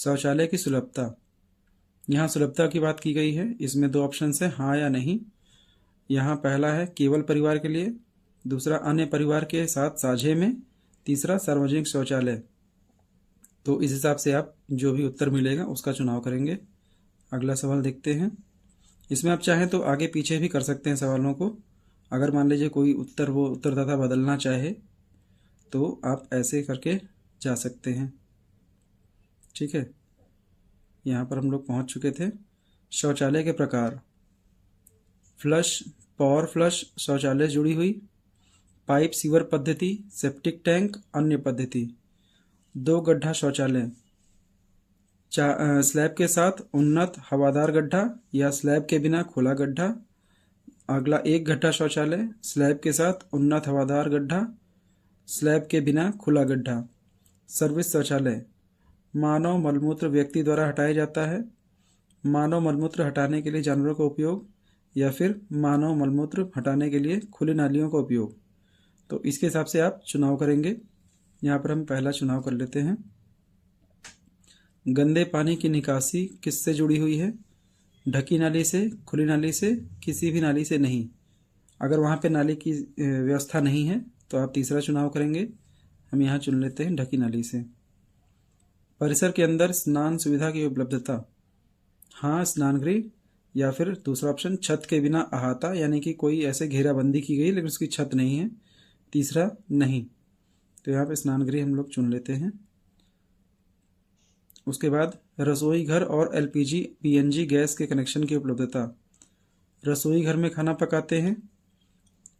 शौचालय की सुलभता। यहाँ सुलभता की बात की गई है। इसमें दो ऑप्शन है, हाँ या नहीं। यहाँ पहला है केवल परिवार के लिए, दूसरा अन्य परिवार के साथ साझे में, तीसरा सार्वजनिक शौचालय। तो इस हिसाब से आप जो भी उत्तर मिलेगा उसका चुनाव करेंगे। अगला सवाल देखते हैं। इसमें आप चाहें तो आगे पीछे भी कर सकते हैं सवालों को। अगर मान लीजिए कोई उत्तर वो उत्तरदाता बदलना चाहे तो आप ऐसे करके जा सकते हैं। ठीक है, यहाँ पर हम लोग पहुँच चुके थे। शौचालय के प्रकार। फ्लश, पावर फ्लश शौचालय जुड़ी हुई, पाइप सीवर पद्धति, सेप्टिक टैंक, अन्य पद्धति। दो गड्ढा शौचालय, स्लैब के साथ उन्नत हवादार गड्ढा या स्लैब के बिना खुला गड्ढा। अगला एक गड्ढा शौचालय, स्लैब के साथ उन्नत हवादार गड्ढा, स्लैब के बिना खुला गड्ढा। सर्विस शौचालय, मानव मलमूत्र व्यक्ति द्वारा हटाया जाता है, मानव मलमूत्र हटाने के लिए जानवरों का उपयोग, या फिर मानव मलमूत्र हटाने के लिए खुली नालियों का उपयोग। तो इसके हिसाब से आप चुनाव करेंगे। यहाँ पर हम पहला चुनाव कर लेते हैं। गंदे पानी की निकासी किससे जुड़ी हुई है? ढकी नाली से, खुली नाली से, किसी भी नाली से नहीं। अगर वहाँ पे नाली की व्यवस्था नहीं है तो आप तीसरा चुनाव करेंगे। हम यहाँ चुन लेते हैं ढकी नाली से। परिसर के अंदर स्नान सुविधा की उपलब्धता, हाँ स्नानगृह, या फिर दूसरा ऑप्शन छत के बिना अहाता, यानी कि कोई ऐसे घेराबंदी की गई लेकिन उसकी छत नहीं है। तीसरा नहीं। तो यहाँ पे स्नानगृह हम लोग चुन लेते हैं। उसके बाद रसोई घर और एलपीजी पीएनजी गैस के कनेक्शन की उपलब्धता। रसोई घर में खाना पकाते हैं,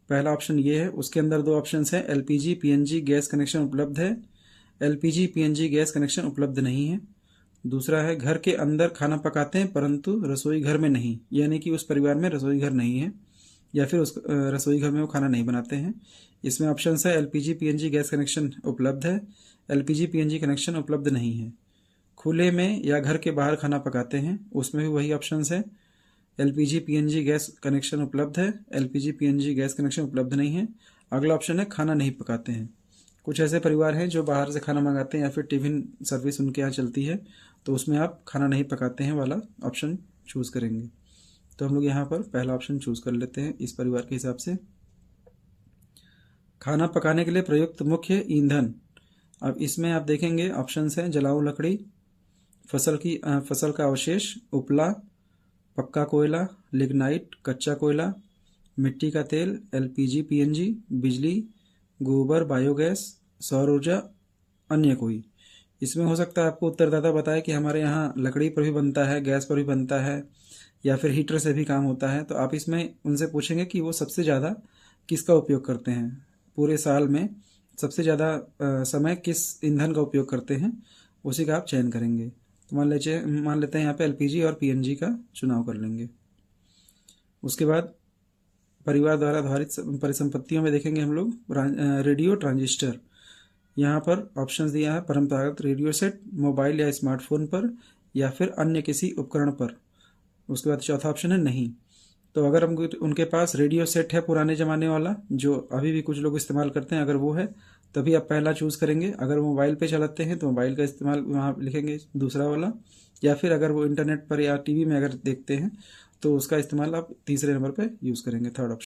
पहला ऑप्शन ये है। उसके अंदर दो ऑप्शन हैं, एलपीजी पीएनजी गैस कनेक्शन उपलब्ध है, एलपीजी पीएनजी गैस कनेक्शन उपलब्ध नहीं है। दूसरा है घर के अंदर खाना पकाते हैं परंतु रसोई घर में नहीं, यानी कि उस परिवार में रसोई घर नहीं है या फिर उस रसोई घर में वो खाना नहीं बनाते हैं। इसमें ऑप्शन है एलपीजी पीएनजी गैस कनेक्शन उपलब्ध है, एलपीजी पीएनजी कनेक्शन उपलब्ध नहीं है। खुले में या घर के बाहर खाना पकाते हैं, उसमें भी वही ऑप्शन है, एलपीजी पीएनजी गैस कनेक्शन उपलब्ध है, एलपीजी पीएनजी गैस कनेक्शन उपलब्ध नहीं है। अगला ऑप्शन है खाना नहीं पकाते हैं। कुछ ऐसे परिवार हैं जो बाहर से खाना मंगाते हैं या फिर टिफिन सर्विस उनके यहाँ चलती है, तो उसमें आप खाना नहीं पकाते हैं वाला ऑप्शन चूज करेंगे। तो हम लोग यहाँ पर पहला ऑप्शन चूज कर लेते हैं इस परिवार के हिसाब से। खाना पकाने के लिए प्रयुक्त मुख्य ईंधन। अब इसमें आप देखेंगे ऑप्शन है जलाऊ लकड़ी, फसल का अवशेष, उपला, पक्का कोयला, लिग्नाइट, कच्चा कोयला, मिट्टी का तेल, एलपीजी पीएनजी, बिजली, गोबर, बायोगैस, सौर ऊर्जा, अन्य कोई। इसमें हो सकता है आपको उत्तरदाता बताए कि हमारे यहाँ लकड़ी पर भी बनता है, गैस पर भी बनता है, या फिर हीटर से भी काम होता है। तो आप इसमें उनसे पूछेंगे कि वो सबसे ज़्यादा किसका उपयोग करते हैं, पूरे साल में सबसे ज़्यादा समय किस ईंधन का उपयोग करते हैं, उसी का आप चयन करेंगे। तो मान लेते हैं यहाँ पे एलपीजी और पीएनजी का चुनाव कर लेंगे। उसके बाद परिवार द्वारा आधारित परिसंपत्तियों में देखेंगे हम लोग रेडियो ट्रांजिस्टर। यहाँ पर ऑप्शन दिया है परंपरागत रेडियो सेट, मोबाइल या स्मार्टफोन पर, या फिर अन्य किसी उपकरण पर। उसके बाद चौथा ऑप्शन है नहीं। तो अगर हम उनके पास रेडियो सेट है पुराने ज़माने वाला जो अभी भी कुछ लोग इस्तेमाल करते हैं, अगर वो है तभी आप पहला चूज़ करेंगे। अगर मोबाइल पे चलाते हैं तो मोबाइल का इस्तेमाल वहाँ लिखेंगे दूसरा वाला, या फिर अगर वो इंटरनेट पर या टीवी में अगर देखते हैं तो उसका इस्तेमाल आप तीसरे नंबर पे यूज़ करेंगे, थर्ड ऑप्शन।